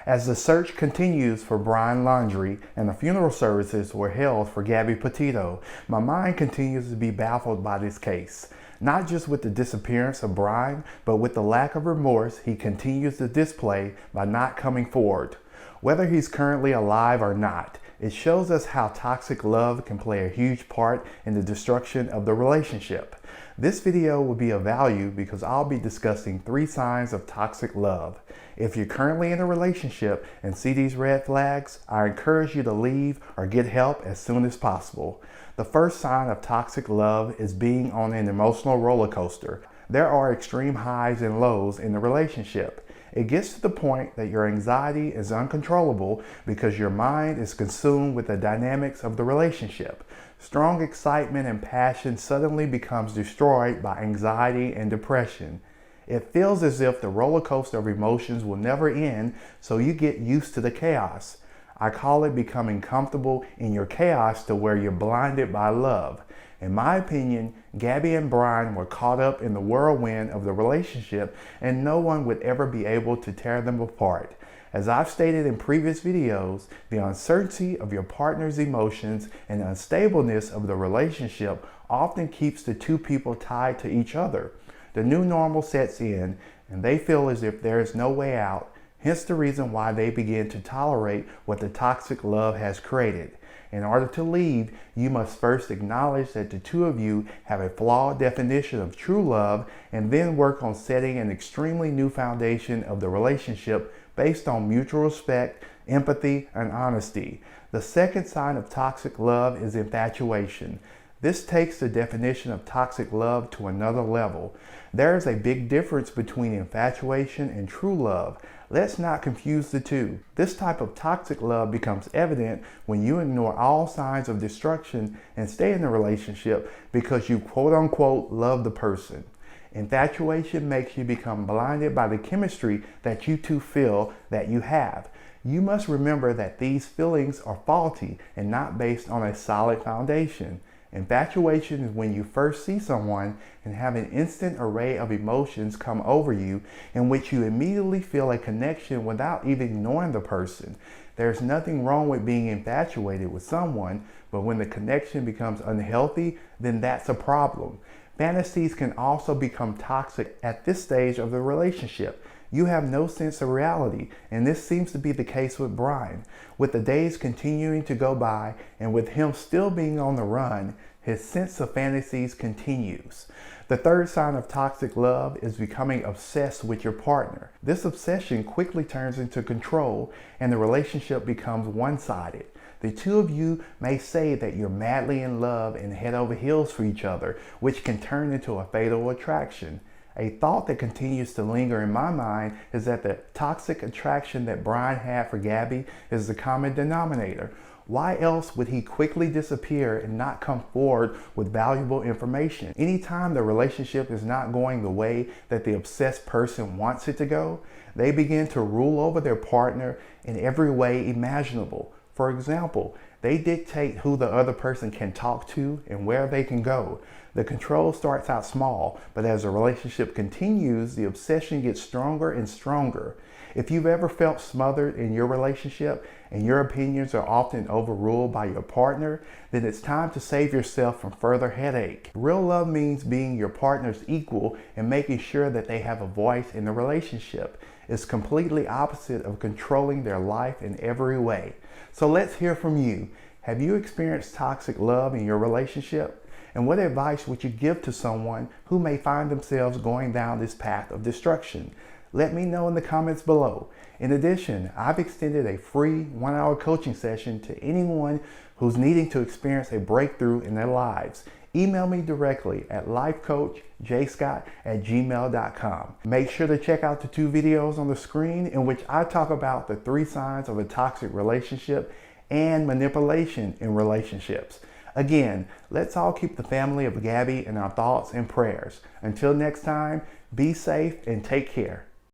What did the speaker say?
As the search continues for Brian Laundrie and the funeral services were held for Gabby Petito, my mind continues to be baffled by this case. Not just with the disappearance of Brian, but with the lack of remorse he continues to display by not coming forward. Whether he's currently alive or not, it shows us how toxic love can play a huge part in the destruction of the relationship. This video will be of value because I'll be discussing 3 signs of toxic love. If you're currently in a relationship and see these red flags, I encourage you to leave or get help as soon as possible. The first sign of toxic love is being on an emotional roller coaster. There are extreme highs and lows in the relationship. It gets to the point that your anxiety is uncontrollable because your mind is consumed with the dynamics of the relationship. Strong excitement and passion suddenly becomes destroyed by anxiety and depression. It feels as if the roller coaster of emotions will never end, so you get used to the chaos. I call it becoming comfortable in your chaos to where you're blinded by love. In my opinion, Gabby and Brian were caught up in the whirlwind of the relationship and no one would ever be able to tear them apart. As I've stated in previous videos, the uncertainty of your partner's emotions and the unstableness of the relationship often keeps the two people tied to each other. The new normal sets in and they feel as if there is no way out, hence the reason why they begin to tolerate what the toxic love has created. In order to leave, you must first acknowledge that the two of you have a flawed definition of true love and then work on setting an extremely new foundation of the relationship based on mutual respect, empathy, and honesty. The second sign of toxic love is infatuation. This takes the definition of toxic love to another level. There is a big difference between infatuation and true love. Let's not confuse the two. This type of toxic love becomes evident when you ignore all signs of destruction and stay in the relationship because you quote-unquote love the person. Infatuation makes you become blinded by the chemistry that you two feel that you have. You must remember that these feelings are faulty and not based on a solid foundation. Infatuation is when you first see someone and have an instant array of emotions come over you in which you immediately feel a connection without even knowing the person. There's nothing wrong with being infatuated with someone, but when the connection becomes unhealthy, then that's a problem. Fantasies can also become toxic at this stage of the relationship. You have no sense of reality, and this seems to be the case with Brian. With the days continuing to go by, and with him still being on the run, his sense of fantasies continues. The third sign of toxic love is becoming obsessed with your partner. This obsession quickly turns into control, and the relationship becomes one-sided. The two of you may say that you're madly in love and head over heels for each other, which can turn into a fatal attraction. A thought that continues to linger in my mind is that the toxic attraction that Brian had for Gabby is the common denominator. Why else would he quickly disappear and not come forward with valuable information? Anytime the relationship is not going the way that the obsessed person wants it to go, they begin to rule over their partner in every way imaginable. For example, they dictate who the other person can talk to and where they can go. The control starts out small, but as the relationship continues, the obsession gets stronger and stronger. If you've ever felt smothered in your relationship and your opinions are often overruled by your partner, then it's time to save yourself from further headache. Real love means being your partner's equal and making sure that they have a voice in the relationship. It's completely opposite of controlling their life in every way. So let's hear from you. Have you experienced toxic love in your relationship? And what advice would you give to someone who may find themselves going down this path of destruction? Let me know in the comments below. In addition, I've extended a free 1-hour coaching session to anyone who's needing to experience a breakthrough in their lives. Email me directly at lifecoachjscott@gmail.com. Make sure to check out the 2 videos on the screen in which I talk about the 3 signs of a toxic relationship and manipulation in relationships. Again, let's all keep the family of Gabby in our thoughts and prayers. Until next time, be safe and take care.